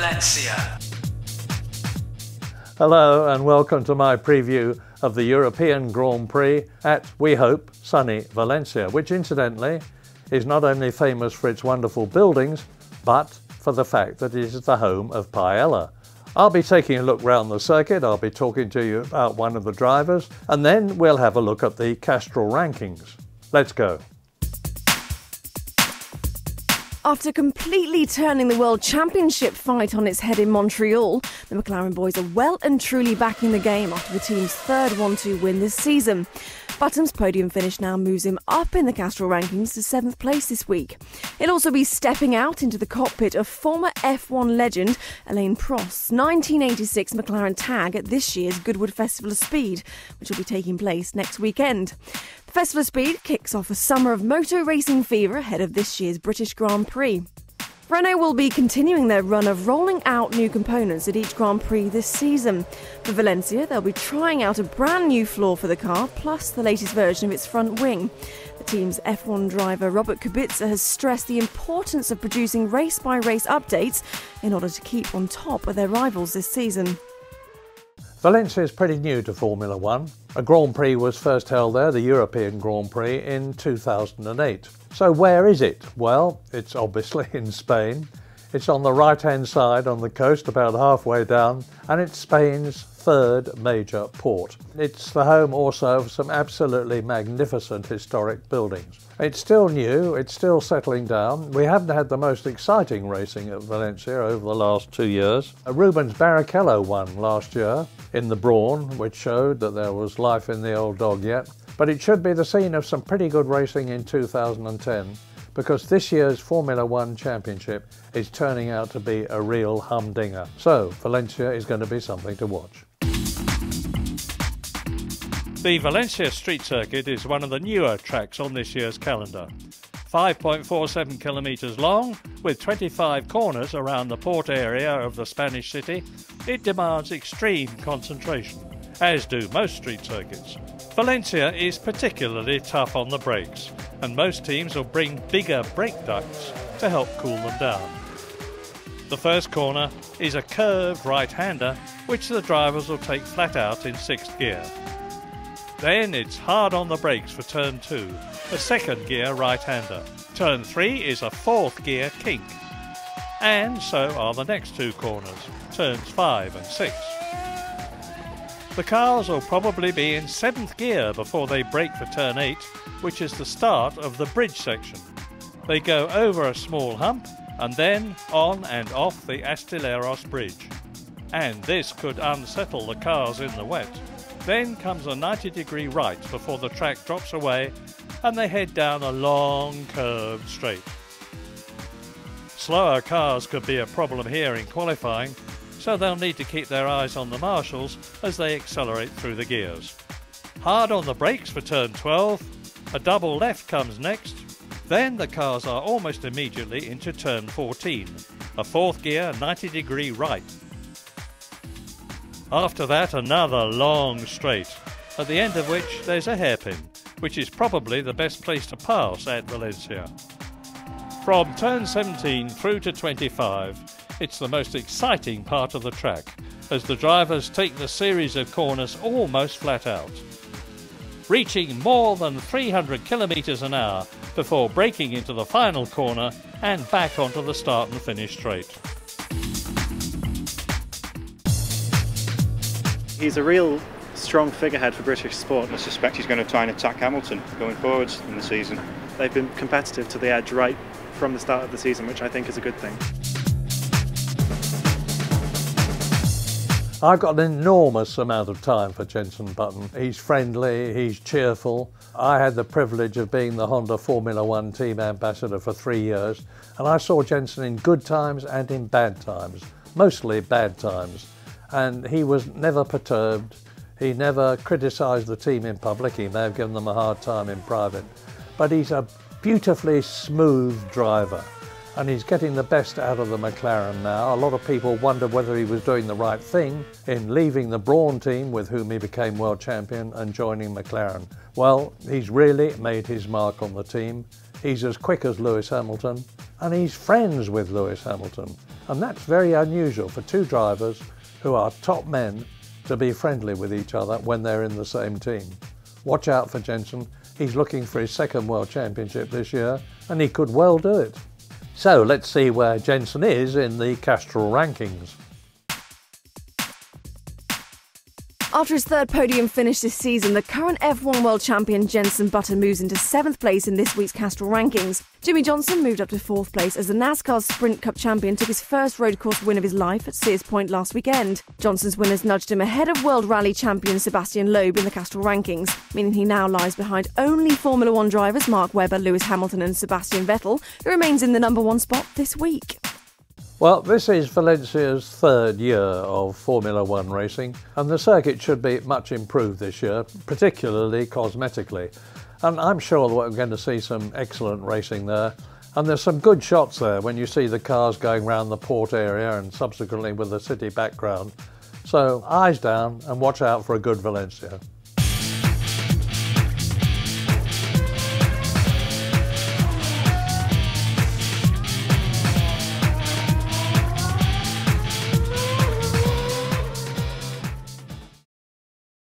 Valencia. Hello and welcome to my preview of the European Grand Prix at, we hope, sunny Valencia, which incidentally is not only famous for its wonderful buildings, but for the fact that it is the home of paella. I'll be taking a look round the circuit, I'll be talking to you about one of the drivers, and then we'll have a look at the Castrol Rankings. Let's go. After completely turning the World Championship fight on its head in Montreal, the McLaren boys are well and truly back in the game after the team's third 1-2 win this season. Button's podium finish now moves him up in the Castrol Rankings to 7th place this week. He'll also be stepping out into the cockpit of former F1 legend Alain Prost's 1986 McLaren tag at this year's Goodwood Festival of Speed, which will be taking place next weekend. The Festival of Speed kicks off a summer of motor racing fever ahead of this year's British Grand Prix. Renault will be continuing their run of rolling out new components at each Grand Prix this season. For Valencia, they'll be trying out a brand new floor for the car, plus the latest version of its front wing. The team's F1 driver Robert Kubica has stressed the importance of producing race-by-race updates in order to keep on top of their rivals this season. Valencia is pretty new to Formula One. A Grand Prix was first held there, the European Grand Prix, in 2008. So where is it? Well, it's obviously in Spain. It's on the right-hand side on the coast, about halfway down, and it's Spain's third major port. It's the home also of some absolutely magnificent historic buildings. It's still new, it's still settling down. We haven't had the most exciting racing at Valencia over the last 2 years. Rubens Barrichello won last year in the Brawn, which showed that there was life in the old dog yet. But it should be the scene of some pretty good racing in 2010, because this year's Formula One Championship is turning out to be a real humdinger. So Valencia is going to be something to watch. The Valencia street circuit is one of the newer tracks on this year's calendar. 5.47 kilometres long, with 25 corners around the port area of the Spanish city, it demands extreme concentration, as do most street circuits. Valencia is particularly tough on the brakes, and most teams will bring bigger brake ducts to help cool them down. The first corner is a curved right-hander, which the drivers will take flat out in 6th gear. Then it's hard on the brakes for turn 2, a 2nd gear right-hander. Turn 3 is a 4th gear kink. And so are the next 2 corners, turns 5 and 6. The cars will probably be in 7th gear before they brake for turn 8, which is the start of the bridge section. They go over a small hump and then on and off the Astilleros bridge. And this could unsettle the cars in the wet. Then comes a 90-degree right before the track drops away and they head down a long curved straight. Slower cars could be a problem here in qualifying, so they'll need to keep their eyes on the marshals as they accelerate through the gears. Hard on the brakes for turn 12, a double left comes next, then the cars are almost immediately into turn 14, a 4th gear 90-degree right. After that, another long straight, at the end of which there's a hairpin, which is probably the best place to pass at Valencia. From turn 17 through to 25, it's the most exciting part of the track, as the drivers take the series of corners almost flat out, reaching more than 300 kilometres an hour before braking into the final corner and back onto the start and finish straight. He's a real strong figurehead for British sport. I suspect he's going to try and attack Hamilton going forwards in the season. They've been competitive to the edge right from the start of the season, which I think is a good thing. I've got an enormous amount of time for Jenson Button. He's friendly, he's cheerful. I had the privilege of being the Honda Formula One team ambassador for 3 years, and I saw Jenson in good times and in bad times, mostly bad times. And he was never perturbed. He never criticised the team in public. He may have given them a hard time in private. But he's a beautifully smooth driver, and he's getting the best out of the McLaren now. A lot of people wonder whether he was doing the right thing in leaving the Brawn team, with whom he became world champion, and joining McLaren. Well, he's really made his mark on the team. He's as quick as Lewis Hamilton, and he's friends with Lewis Hamilton. And that's very unusual for two drivers who are top men to be friendly with each other when they're in the same team. Watch out for Jenson. He's looking for his second World Championship this year, and he could well do it. So let's see where Jenson is in the Castrol Rankings. After his third podium finish this season, the current F1 World Champion Jenson Button moves into 7th place in this week's Castrol Rankings. Jimmy Johnson moved up to 4th place as the NASCAR Sprint Cup champion took his first road course win of his life at Sears Point last weekend. Johnson's winners nudged him ahead of World Rally champion Sebastian Loeb in the Castrol Rankings, meaning he now lies behind only Formula One drivers Mark Webber, Lewis Hamilton and Sebastian Vettel, who remains in the #1 spot this week. Well, this is Valencia's third year of Formula One racing, and the circuit should be much improved this year, particularly cosmetically. And I'm sure that we're going to see some excellent racing there. And there's some good shots there when you see the cars going around the port area and subsequently with the city background. So eyes down and watch out for a good Valencia.